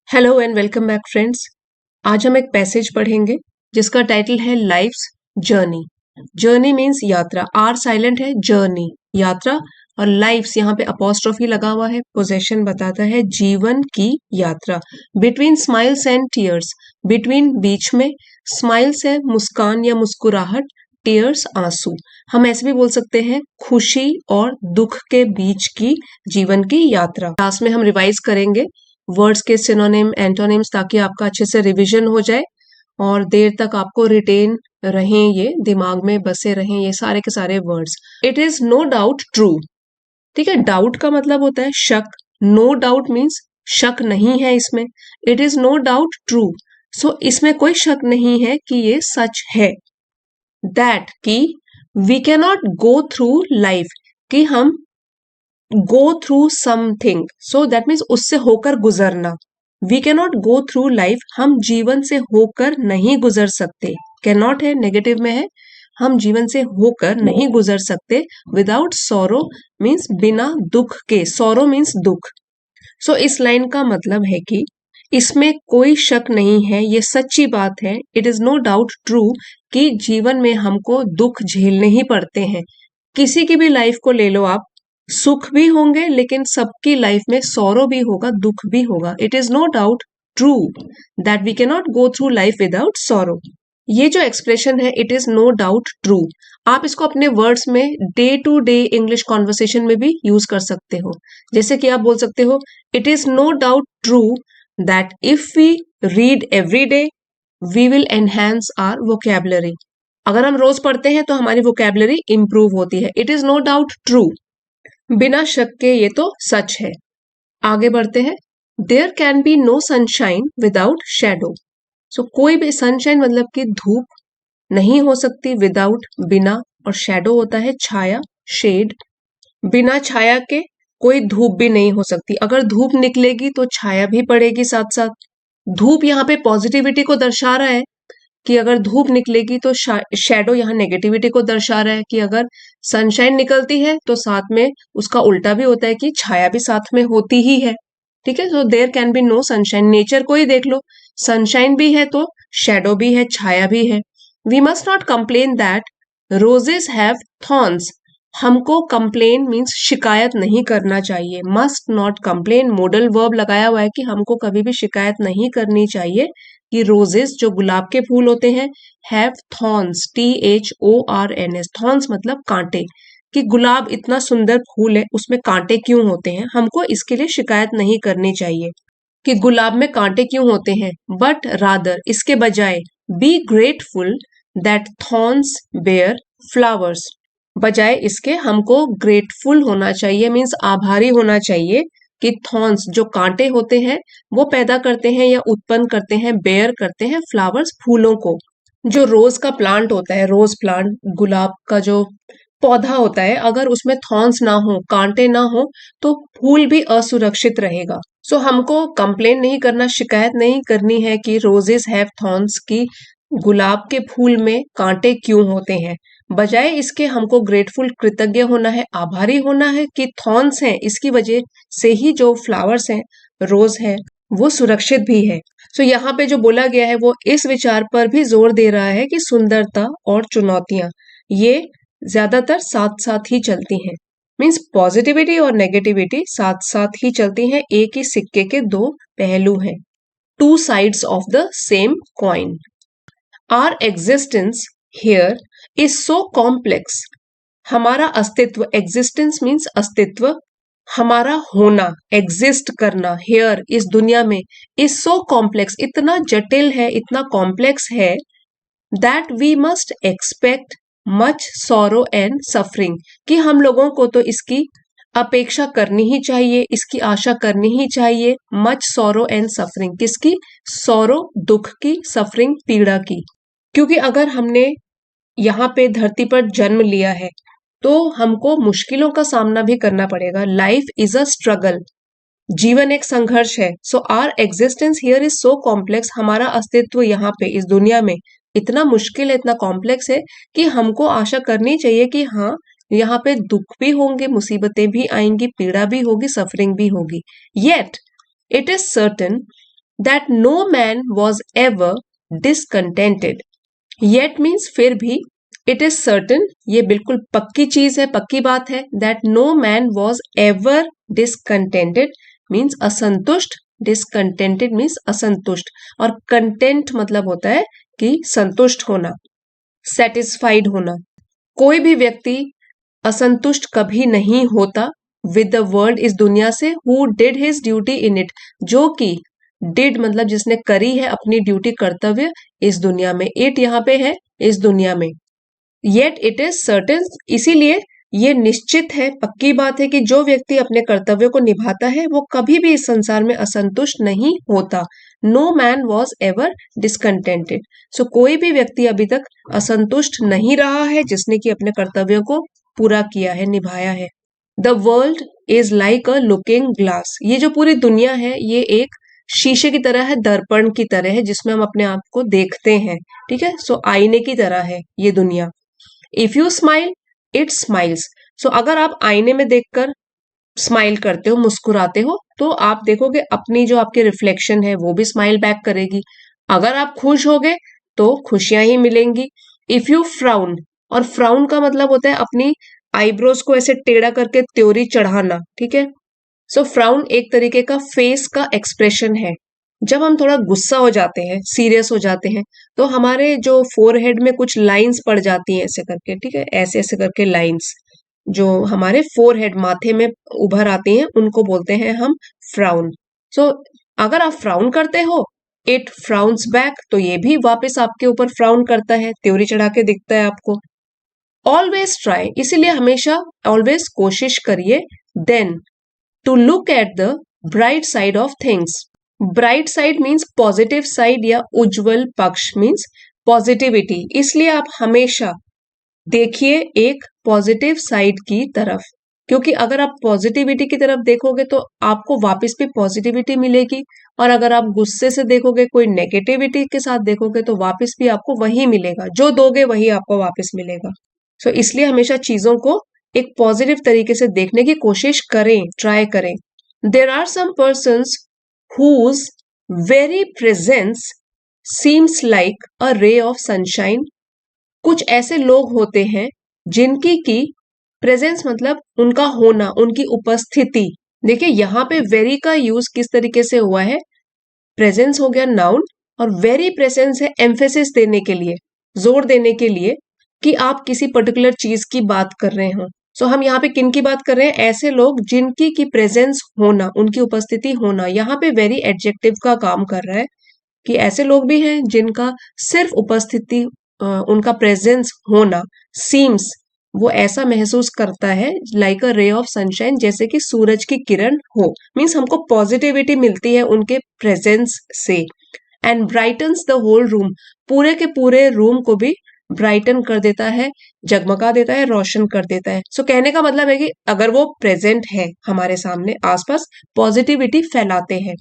Hello and welcome back friends. आज हम एक पैसेज पढ़ेंगे जिसका टाइटल है लाइफ्स जर्नी। जर्नी मीन्स यात्रा, आर साइलेंट है, जर्नी यात्रा, और लाइफ्स यहाँ पे अपॉस्ट्रोफी लगा हुआ है, पोजेशन बताता है जीवन की यात्रा। Between smiles and tears, between बीच में, स्माइल्स है मुस्कान या मुस्कुराहट, टीयर्स आंसू। हम ऐसे भी बोल सकते हैं खुशी और दुख के बीच की जीवन की यात्रा। क्लास में हम रिवाइज करेंगे वर्ड्स के सिनोनिम एंटोनिम्स ताकि आपका अच्छे से रिवीजन हो जाए और देर तक आपको रिटेन रहें, ये दिमाग में बसे रहें ये सारे के सारे words. It is no doubt true, ठीक है। डाउट का मतलब होता है शक, नो डाउट मीन्स शक नहीं है इसमें। It is no doubt true, so इसमें कोई शक नहीं है कि ये सच है। दैट कि we can not go through life, कि हम go through something, so that means उससे होकर गुजरना। We can not go through life, हम जीवन से होकर नहीं गुजर सकते। कैन नॉट है, नेगेटिव में है, हम जीवन से होकर नहीं गुजर सकते। विदाउट सॉरो मीन्स बिना दुख के, सॉरो मीन्स दुख। सो इस लाइन का मतलब है कि इसमें कोई शक नहीं है, ये सच्ची बात है। It is no doubt true कि जीवन में हमको दुख झेलने ही पड़ते हैं। किसी की भी लाइफ को ले लो आप, सुख भी होंगे लेकिन सबकी लाइफ में सॉरो भी होगा, दुख भी होगा। It is no doubt true that we can not go through life without sorrow. ये जो एक्सप्रेशन है it is no doubt true, आप इसको अपने वर्ड्स में day to day English conversation में भी यूज कर सकते हो। जैसे कि आप बोल सकते हो it is no doubt true that if we read every day we will enhance our vocabulary. अगर हम रोज पढ़ते हैं तो हमारी वोकैबुलरी इंप्रूव होती है। It is no doubt true, बिना शक के ये तो सच है। आगे बढ़ते हैं। There can be no sunshine without shadow, so कोई भी सनशाइन मतलब कि धूप नहीं हो सकती, विदाउट बिना, और शेडो होता है छाया, शेड। बिना छाया के कोई धूप भी नहीं हो सकती, अगर धूप निकलेगी तो छाया भी पड़ेगी साथ साथ। धूप यहाँ पे पॉजिटिविटी को दर्शा रहा है कि अगर धूप निकलेगी तो शेडो यहाँ नेगेटिविटी को दर्शा रहा है कि अगर सनशाइन निकलती है तो साथ में उसका उल्टा भी होता है कि छाया भी साथ में होती ही है, ठीक है। So there can be no sunshine, nature को ही देख लो, सनशाइन भी है तो शेडो भी है, छाया भी है। We must not complain that roses have thorns, हमको कंप्लेन मीन्स शिकायत नहीं करना चाहिए। Must not complain modal verb लगाया हुआ है कि हमको कभी भी शिकायत नहीं करनी चाहिए कि रोजेस जो गुलाब के फूल होते हैं हैव थॉर्न्स, THORNS, थॉर्न्स मतलब कांटे, कि गुलाब इतना सुंदर फूल है उसमें कांटे क्यों होते हैं, हमको इसके लिए शिकायत नहीं करनी चाहिए कि गुलाब में कांटे क्यों होते हैं। बट रादर, इसके बजाय, be grateful that thorns bear flowers, बजाय इसके हमको ग्रेटफुल होना चाहिए, मीन्स आभारी होना चाहिए कि थॉर्न्स जो कांटे होते हैं वो पैदा करते हैं या उत्पन्न करते हैं, बेयर करते हैं फ्लावर्स, फूलों को। जो रोज का प्लांट होता है, रोज प्लांट, गुलाब का जो पौधा होता है, अगर उसमें थॉर्न्स ना हो, कांटे ना हो, तो फूल भी असुरक्षित रहेगा। सो हमको कंप्लेन नहीं करना, शिकायत नहीं करनी है कि रोजेस हैव थॉर्न्स, की गुलाब के फूल में कांटे क्यों होते हैं। बजाय इसके हमको ग्रेटफुल, कृतज्ञ होना है, आभारी होना है कि थॉर्न्स हैं, इसकी वजह से ही जो फ्लावर्स हैं, रोज है, वो सुरक्षित भी है। सो यहाँ पे जो बोला गया है वो इस विचार पर भी जोर दे रहा है कि सुंदरता और चुनौतियां ये ज्यादातर साथ साथ ही चलती हैं, मीन्स पॉजिटिविटी और नेगेटिविटी साथ साथ ही चलती हैं, एक ही सिक्के के दो पहलू हैं, two sides of the same coin. Our existence here is so complex, हमारा अस्तित्व, एग्जिस्टेंस मीन्स अस्तित्व, हमारा होना, एग्जिस्ट करना, हियर इस दुनिया में, इज सो कॉम्प्लेक्स इतना जटिल है, इतना कॉम्प्लेक्स है, that we must expect much sorrow and suffering, कि हम लोगों को तो इसकी अपेक्षा करनी ही चाहिए, इसकी आशा करनी ही चाहिए। मच सॉरो एंड सफरिंग, किसकी? सॉरो दुख की, सफरिंग पीड़ा की। क्योंकि अगर हमने यहाँ पे धरती पर जन्म लिया है तो हमको मुश्किलों का सामना भी करना पड़ेगा। लाइफ इज अ स्ट्रगल, जीवन एक संघर्ष है। So our existence here is so complex, हमारा अस्तित्व यहाँ पे इस दुनिया में इतना मुश्किल है, इतना कॉम्प्लेक्स है कि हमको आशा करनी चाहिए कि हाँ, यहाँ पे दुख भी होंगे, मुसीबतें भी आएंगी, पीड़ा भी होगी, सफरिंग भी होगी। Yet it is certain that no man was ever discontented. Yet means फिर भी, इट इज सर्टन ये बिल्कुल पक्की चीज है, पक्की बात है, that no man was ever discontented means असंतुष्ट, डिसकंटेंटेड मीन्स असंतुष्ट, और कंटेंट मतलब होता है कि संतुष्ट होना, सेटिस्फाइड होना। कोई भी व्यक्ति असंतुष्ट कभी नहीं होता विद द वर्ल्ड, इस दुनिया से, who did his duty in it, जो कि डिड मतलब जिसने करी है अपनी ड्यूटी, कर्तव्य इस दुनिया में, इट यहाँ पे है इस दुनिया में। येट इट इज सर्टेन, इसीलिए ये निश्चित है, पक्की बात है कि जो व्यक्ति अपने कर्तव्य को निभाता है वो कभी भी इस संसार में असंतुष्ट नहीं होता। No man was ever discontented, so कोई भी व्यक्ति अभी तक असंतुष्ट नहीं रहा है जिसने कि अपने कर्तव्यों को पूरा किया है, निभाया है। The world is like a looking glass, ये जो पूरी दुनिया है ये एक शीशे की तरह है, दर्पण की तरह है जिसमें हम अपने आप को देखते हैं, ठीक है। सो आईने की तरह है ये दुनिया। If you smile it smiles, so अगर आप आईने में देखकर स्माइल करते हो, मुस्कुराते हो, तो आप देखोगे अपनी जो आपकी रिफ्लेक्शन है वो भी स्माइल बैक करेगी। अगर आप खुश होगे तो खुशियां ही मिलेंगी। इफ यू फ्राउन, और फ्राउन का मतलब होता है अपनी आईब्रोज को ऐसे टेढ़ा करके त्योरी चढ़ाना, ठीक है। सो फ्राउन एक तरीके का फेस का एक्सप्रेशन है। जब हम थोड़ा गुस्सा हो जाते हैं, सीरियस हो जाते हैं, तो हमारे जो फोरहेड में कुछ लाइंस पड़ जाती हैं ऐसे करके, ठीक है, ऐसे ऐसे करके लाइंस जो हमारे फोरहेड माथे में उभर आती हैं उनको बोलते हैं हम फ्राउन। सो अगर आप फ्राउन करते हो, इट फ्राउन्स बैक, तो ये भी वापस आपके ऊपर फ्राउन करता है, त्योरी चढ़ा के दिखता है आपको। ऑलवेज ट्राई, इसीलिए हमेशा ऑलवेज कोशिश करिए, then to look at the bright side of things. Bright side means positive side या उज्जवल पक्ष मीन्स पॉजिटिविटी, इसलिए आप हमेशा देखिए एक पॉजिटिव साइड की तरफ, क्योंकि अगर आप पॉजिटिविटी की तरफ देखोगे तो आपको वापस भी पॉजिटिविटी मिलेगी, और अगर आप गुस्से से देखोगे, कोई नेगेटिविटी के साथ देखोगे, तो वापस भी आपको वही मिलेगा, जो दोगे वही आपको वापस मिलेगा। सो इसलिए हमेशा चीजों को एक पॉजिटिव तरीके से देखने की कोशिश करें, ट्राई करें। There are some persons whose very presence seems like a ray of sunshine, कुछ ऐसे लोग होते हैं जिनकी की प्रेजेंस मतलब उनका होना, उनकी उपस्थिति। देखिए यहाँ पे वेरी का यूज किस तरीके से हुआ है, प्रेजेंस हो गया नाउन, और वेरी प्रेजेंस है एम्फेसिस देने के लिए, जोर देने के लिए कि आप किसी पर्टिकुलर चीज की बात कर रहे हो। सो हम यहाँ पे किन की बात कर रहे हैं, ऐसे लोग जिनकी की प्रेजेंस होना, उनकी उपस्थिति होना, यहाँ पे वेरी एडजेक्टिव का काम कर रहा है कि ऐसे लोग भी हैं जिनका सिर्फ उपस्थिति, उनका प्रेजेंस होना, सीम्स वो ऐसा महसूस करता है लाइक अ रे ऑफ सनशाइन, जैसे कि सूरज की किरण हो, मीन्स हमको पॉजिटिविटी मिलती है उनके प्रेजेंस से। And brightens the whole room, पूरे के पूरे रूम को भी ब्राइटन कर देता है, जगमगा देता है, रोशन कर देता है। सो कहने का मतलब है कि अगर वो प्रेजेंट है हमारे सामने आसपास, पॉजिटिविटी फैलाते हैं।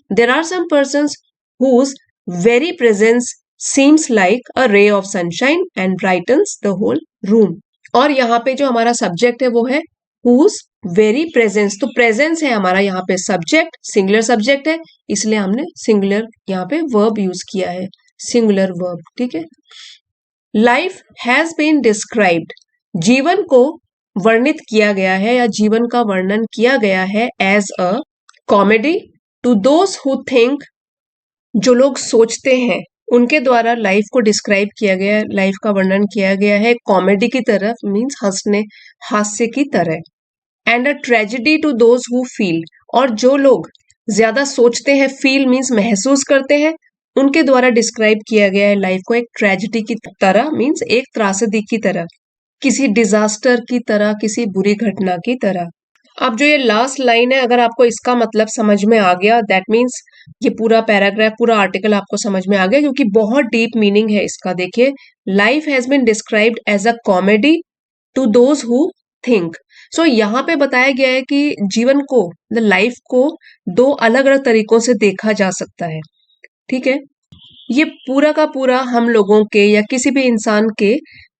There are some persons whose very presence seems like a ray of sunshine and brightens the whole room। और यहाँ पे जो हमारा सब्जेक्ट है वो है whose very presence, तो प्रेजेंस है हमारा यहाँ पे सब्जेक्ट, सिंगुलर सब्जेक्ट है, इसलिए हमने सिंगुलर यहाँ पे वर्ब यूज किया है, सिंगुलर वर्ब, ठीक है। लाइफ हैज बीन डिस्क्राइब्ड, जीवन को वर्णित किया गया है या जीवन का वर्णन किया गया है as a comedy to those who think, जो लोग सोचते हैं उनके द्वारा लाइफ को डिस्क्राइब किया गया है, लाइफ का वर्णन किया गया है कॉमेडी की तरफ, मीन्स हंसने, हास्य की तरह। And a tragedy to those who feel, और जो लोग ज्यादा सोचते हैं, फील मीन्स महसूस करते हैं, उनके द्वारा डिस्क्राइब किया गया है लाइफ को एक ट्रेजेडी की तरह, मीन्स एक त्रासदी की तरह, किसी डिजास्टर की तरह, किसी बुरी घटना की तरह। अब जो ये लास्ट लाइन है, अगर आपको इसका मतलब समझ में आ गया, दैट मीन्स ये पूरा पैराग्राफ, पूरा आर्टिकल आपको समझ में आ गया, क्योंकि बहुत डीप मीनिंग है इसका। देखिए, life has been described as a comedy to those who think. So यहाँ पे बताया गया है कि जीवन को, लाइफ को दो अलग अलग तरीकों से देखा जा सकता है, ठीक है। ये पूरा का पूरा हम लोगों के या किसी भी इंसान के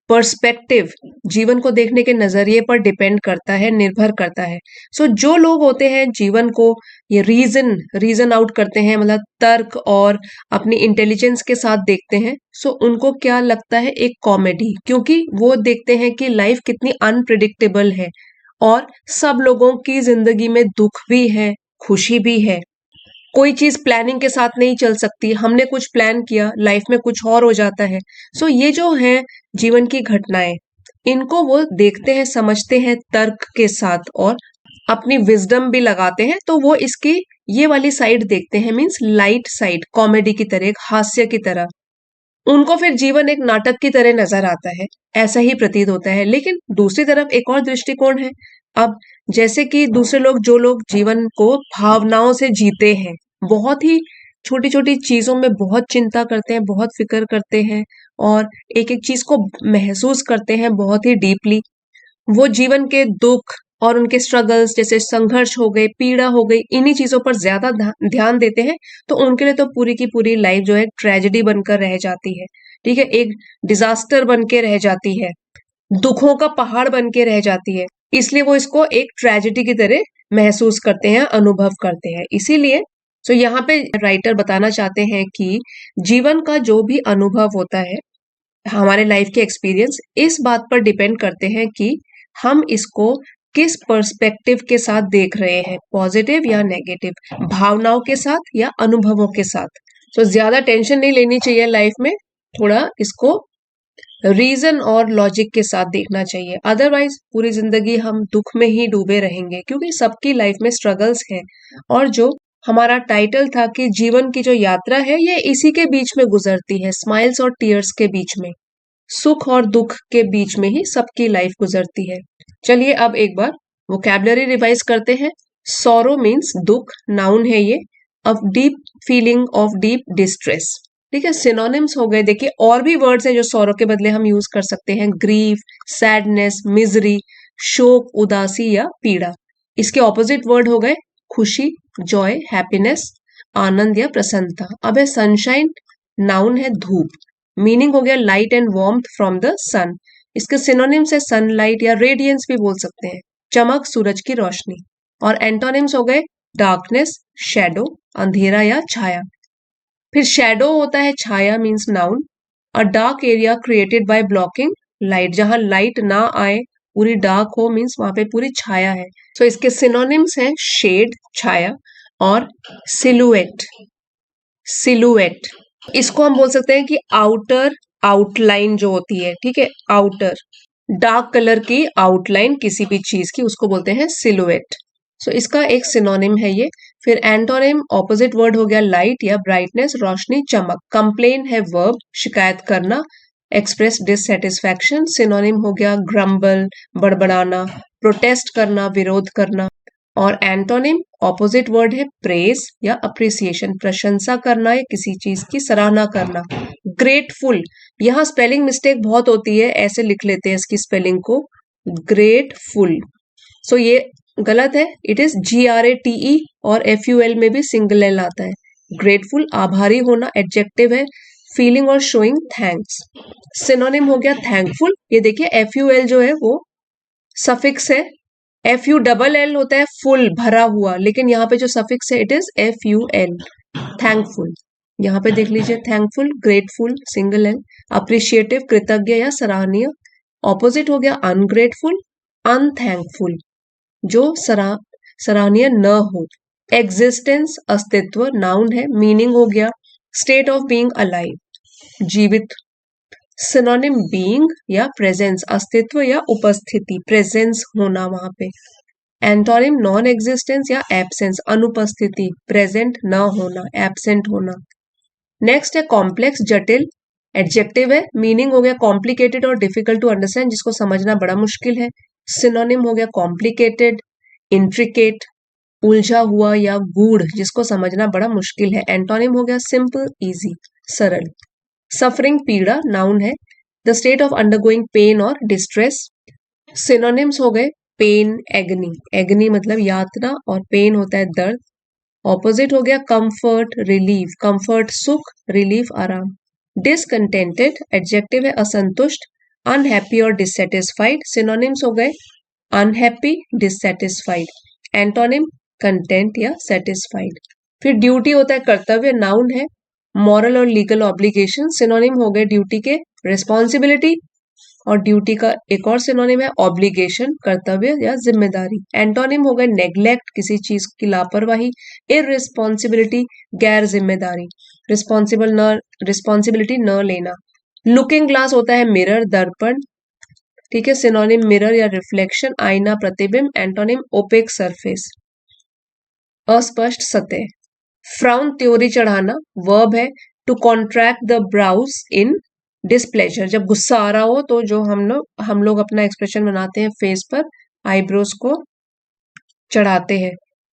पर्सपेक्टिव, जीवन को देखने के नजरिए पर डिपेंड करता है, निर्भर करता है। सो जो लोग होते हैं जीवन को ये रीजन आउट करते हैं, मतलब तर्क और अपनी इंटेलिजेंस के साथ देखते हैं, सो उनको क्या लगता है, एक कॉमेडी, क्योंकि वो देखते हैं कि लाइफ कितनी अनप्रिडिक्टेबल है और सब लोगों की जिंदगी में दुख भी है, खुशी भी है। कोई चीज प्लानिंग के साथ नहीं चल सकती, हमने कुछ प्लान किया, लाइफ में कुछ और हो जाता है। सो ये जो है जीवन की घटनाएं, इनको वो देखते हैं, समझते हैं तर्क के साथ और अपनी विजडम भी लगाते हैं, तो वो इसकी ये वाली साइड देखते हैं, मीन्स लाइट साइड, कॉमेडी की तरह, एक हास्य की तरह। उनको फिर जीवन एक नाटक की तरह नजर आता है, ऐसा ही प्रतीत होता है। लेकिन दूसरी तरफ एक और दृष्टिकोण है। अब जैसे कि दूसरे लोग, जो लोग जीवन को भावनाओं से जीते हैं, बहुत ही छोटी छोटी चीजों में बहुत चिंता करते हैं, बहुत फिक्र करते हैं और एक एक चीज को महसूस करते हैं बहुत ही डीपली, वो जीवन के दुख और उनके स्ट्रगल्स, जैसे संघर्ष हो गए, पीड़ा हो गई, इन्हीं चीजों पर ज्यादा ध्यान देते हैं, तो उनके लिए तो पूरी की पूरी लाइफ जो है ट्रेजेडी बनकर रह जाती है। ठीक है, एक डिजास्टर बन के रह जाती है, दुखों का पहाड़ बन के रह जाती है। इसलिए वो इसको एक ट्रेजेडी की तरह महसूस करते हैं, अनुभव करते हैं। इसीलिए तो यहाँ पे राइटर बताना चाहते हैं कि जीवन का जो भी अनुभव होता है, हमारे लाइफ के एक्सपीरियंस इस बात पर डिपेंड करते हैं कि हम इसको किस पर्सपेक्टिव के साथ देख रहे हैं, पॉजिटिव या नेगेटिव, भावनाओं के साथ या अनुभवों के साथ। तो ज्यादा टेंशन नहीं लेनी चाहिए लाइफ में, थोड़ा इसको रीजन और लॉजिक के साथ देखना चाहिए, अदरवाइज पूरी जिंदगी हम दुख में ही डूबे रहेंगे, क्योंकि सबकी लाइफ में स्ट्रगल्स हैं। और जो हमारा टाइटल था कि जीवन की जो यात्रा है, ये इसी के बीच में गुजरती है, स्माइल्स और टीयर्स के बीच में, सुख और दुख के बीच में ही सबकी लाइफ गुजरती है। चलिए अब एक बार वोकैबुलरी रिवाइज करते हैं। सॉरो मीन्स दुख, नाउन है ये, of deep feeling of deep distress. ठीक है, सिनोनिम्स हो गए, देखिए और भी वर्ड्स हैं जो सॉरो के बदले हम यूज कर सकते हैं, ग्रीफ, सैडनेस, मिजरी, शोक, उदासी या पीड़ा। इसके ऑपोजिट वर्ड हो गए खुशी, जॉय, हैप्पीनेस, आनंद या प्रसन्नता। अब है सनशाइन, नाउन है धूप, मीनिंग हो गया light and warmth from the sun. इसके सिनोनिम्स है सनलाइट या रेडियंस भी बोल सकते हैं, चमक, सूरज की रोशनी। और एंटोनिम्स हो गए डार्कनेस, शैडो, अंधेरा या छाया। फिर शैडो होता है छाया, means noun, a dark area created by blocking light, जहां लाइट ना आए, पूरी डार्क हो, मीन्स वहां पे पूरी छाया है। सो इसके सिनोनिम्स हैं शेड, छाया, और सिलुएट, सिलुएट। इसको हम बोल सकते हैं कि आउटर आउटलाइन जो होती है, ठीक है, आउटर डार्क कलर की आउटलाइन किसी भी चीज की, उसको बोलते हैं सिलुएट। सो इसका एक सिनोनिम है ये। फिर एंटोनिम, ऑपोजिट वर्ड हो गया लाइट या ब्राइटनेस, रोशनी, चमक। कंप्लेन है वर्ब, शिकायत करना, एक्सप्रेस डिससेटिस्फैक्शन। सिनोनिम हो गया ग्रम्बल, बड़बड़ाना, प्रोटेस्ट करना, विरोध करना। और एंटोनिम, ऑपोजिट वर्ड है प्रेज या अप्रिसिएशन, प्रशंसा करना या किसी चीज की सराहना करना। ग्रेटफुल, यहाँ स्पेलिंग मिस्टेक बहुत होती है, ऐसे लिख लेते हैं इसकी स्पेलिंग को, ग्रेटफुल। सो ये गलत है, इट इज GRATE, और FUL में भी सिंगल एल आता है। ग्रेटफुल आभारी होना, एडजेक्टिव है, फीलिंग और शोइंग थैंक्स। सिनोनिम हो गया थैंकफुल, ये देखिए FUL जो है वो सफिक्स है, FULL होता है फुल, भरा हुआ, लेकिन यहाँ पे जो सफिक्स है इट इज FUL, थैंकफुल। यहाँ पे देख लीजिए thankful, grateful, single L, appreciative, कृतज्ञ या सराहनीय। ऑपोजिट हो गया अनग्रेटफुल, अनथैंकफुल, जो सराहनीय न हो। एग्जिस्टेंस, अस्तित्व, नाउन है, मीनिंग हो गया स्टेट ऑफ बीइंग अलाइव, जीवित। सिनोनिम बीइंग या प्रेजेंस, अस्तित्व या उपस्थिति, प्रेजेंस होना वहां पे। एंटोनिम नॉन एग्जिस्टेंस या एब्सेंस, अनुपस्थिति, प्रेजेंट न होना, एब्सेंट होना। नेक्स्ट है कॉम्प्लेक्स, जटिल, एडजेक्टिव है, मीनिंग हो गया कॉम्प्लिकेटेड और डिफिकल्ट टू अंडरस्टैंड, जिसको समझना बड़ा मुश्किल है। सिनोनिम हो गया कॉम्प्लिकेटेड, इंट्रिकेट, उलझा हुआ या गूढ़, जिसको समझना बड़ा मुश्किल है। एंटोनिम हो गया सिंपल, इजी, सरल। सफरिंग, पीड़ा, नाउन है, the state of undergoing pain और डिस्ट्रेस। सिनोनिम्स हो गए पेन, एगनी, एगनी मतलब यातना और पेन होता है दर्द। ऑपोजिट हो गया कंफर्ट, रिलीफ, कंफर्ट सुख, रिलीफ आराम। डिसकंटेंटेड, एडजेक्टिव है, असंतुष्ट, अनहैप्पी और डिससेटिस्फाइड। सिनोनिम्स हो गए अनहैप्पी, डिससेटिस्फाइड। एंटोनिम कंटेंट या सेटिस्फाइड। फिर ड्यूटी होता है कर्तव्य, नाउन है। मॉरल और लीगल ऑब्लिगेशन सिनोनिम हो गए ड्यूटी के। रिस्पॉन्सिबिलिटी और ड्यूटी का एक और सिनोनिम है ऑब्लिगेशन, कर्तव्य या जिम्मेदारी। एंटोनिम हो गए नेग्लेक्ट, किसी चीज की लापरवाही। इररिस्पॉन्सिबिलिटी, गैर जिम्मेदारी। रिस्पॉन्सिबिलिटी न लेना। लुकिंग ग्लास होता है मिरर, दर्पण। ठीक है, सिनोनिम मिरर या रिफ्लेक्शन, आईना, प्रतिबिंब। एंटोनिम ओपेक सरफेस, अस्पष्ट सतह। फ्राउन त्योरी चढ़ाना, वर्ब है to contract the brows in displeasure, जब गुस्सा आ रहा हो तो जो हम लोग अपना एक्सप्रेशन बनाते हैं फेस पर, आईब्रोज को चढ़ाते हैं।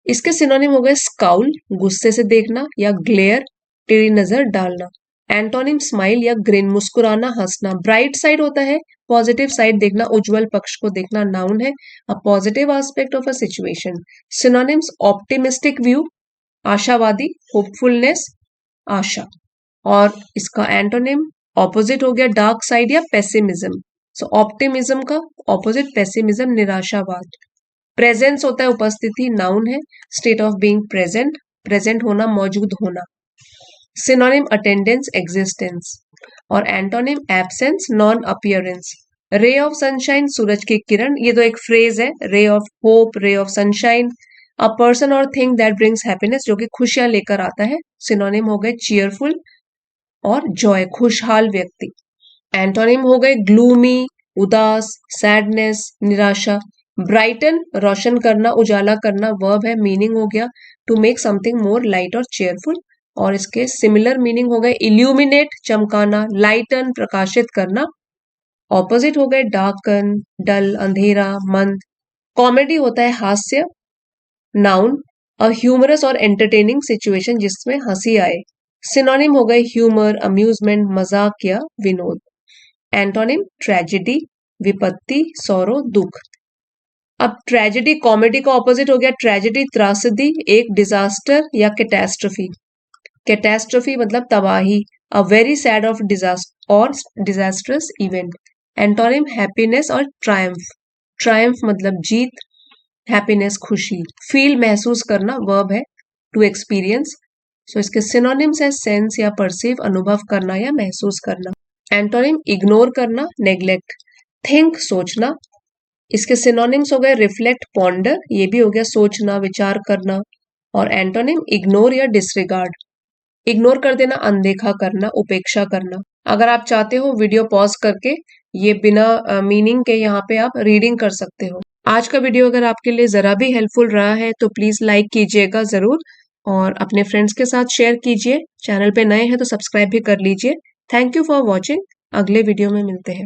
इसके सिनोनिम हो गए स्काउल, गुस्से से देखना, या ग्लेयर, टेढ़ी नजर डालना। एंटोनिम स्माइल या ग्रिन, मुस्कुराना, हंसना। ब्राइट साइड होता है पॉजिटिव साइड देखना, उज्जवल पक्ष को देखना, नाउन है, a positive aspect of a situation. Synonyms optimistic view, आशावादी, होपफुलनेस, आशा। और इसका एंटोनिम ऑपोजिट हो गया डार्क साइड या पेसिमिज्म। सो ऑप्टिमिज्म का ऑपोजिट पेसिमिज्म, निराशावाद। प्रेजेंस होता है उपस्थिति, नाउन है, state of being present, present होना, मौजूद होना। Synonym attendance, existence. और antonym absence, non appearance. Ray of sunshine, सूरज की किरण, ये तो एक फ्रेज है, ray of hope, ray of sunshine. A person और थिंग दैट ब्रिंग्स हैप्पीनेस, जो कि खुशियां लेकर आता है। सिनोनिम हो गए चीयरफुल और जॉय, खुशहाल व्यक्ति। एंटोनिम हो गए ग्लूमी, उदास, सैडनेस, निराशा। ब्राइटन, रोशन करना, उजाला करना, वर्ब है। मीनिंग हो गया to make something more light और चेयरफुल। और इसके सिमिलर मीनिंग हो गए इल्यूमिनेट, चमकाना, लाइटन, प्रकाशित करना। ऑपोजिट हो गए डार्कन, डल, अंधेरा, मंद। कॉमेडी होता है हास्य, नाउन, अ ह्यूमरस और एंटरटेनिंग सिचुएशन जिसमें हंसी आए। सिनोनिम हो गए ह्यूमर, अम्यूजमेंट, मजाक या विनोद। एंटोनिम ट्रेजेडी, विपत्ति, सौरो, दुख। अब ट्रेजेडी कॉमेडी का ऑपोजिट हो गया ट्रेजेडी, त्रासदी, एक डिजास्टर या कैटेस्ट्रोफी। कैटेस्ट्रोफी मतलब तबाही, a very sad of disaster और डिजास्ट्रस इवेंट। एंटोनिम हैप्पीनेस और ट्रायम्फ। ट्रायम्फ मतलब जीत, हैप्पीनेस खुशी। फील महसूस करना, वर्ब है टू एक्सपीरियंस। सो इसके सिनोनिम्स है सेंस या परसीव, अनुभव करना या महसूस करना। एंटोनिम इग्नोर करना, नेग्लेक्ट। थिंक, सोचना। इसके सिनोनिम्स हो गए रिफ्लेक्ट, पॉन्डर, ये भी हो गया सोचना, विचार करना। और एंटोनिम इग्नोर या डिसरिगार्ड। इग्नोर कर देना, अनदेखा करना, उपेक्षा करना। अगर आप चाहते हो वीडियो पॉज करके ये बिना मीनिंग के यहाँ पे आप रीडिंग कर सकते हो। आज का वीडियो अगर आपके लिए जरा भी हेल्पफुल रहा है तो प्लीज लाइक कीजिएगा जरूर, और अपने फ्रेंड्स के साथ शेयर कीजिए। चैनल पे नए हैं तो सब्सक्राइब भी कर लीजिए। Thank you for watching. अगले वीडियो में मिलते हैं।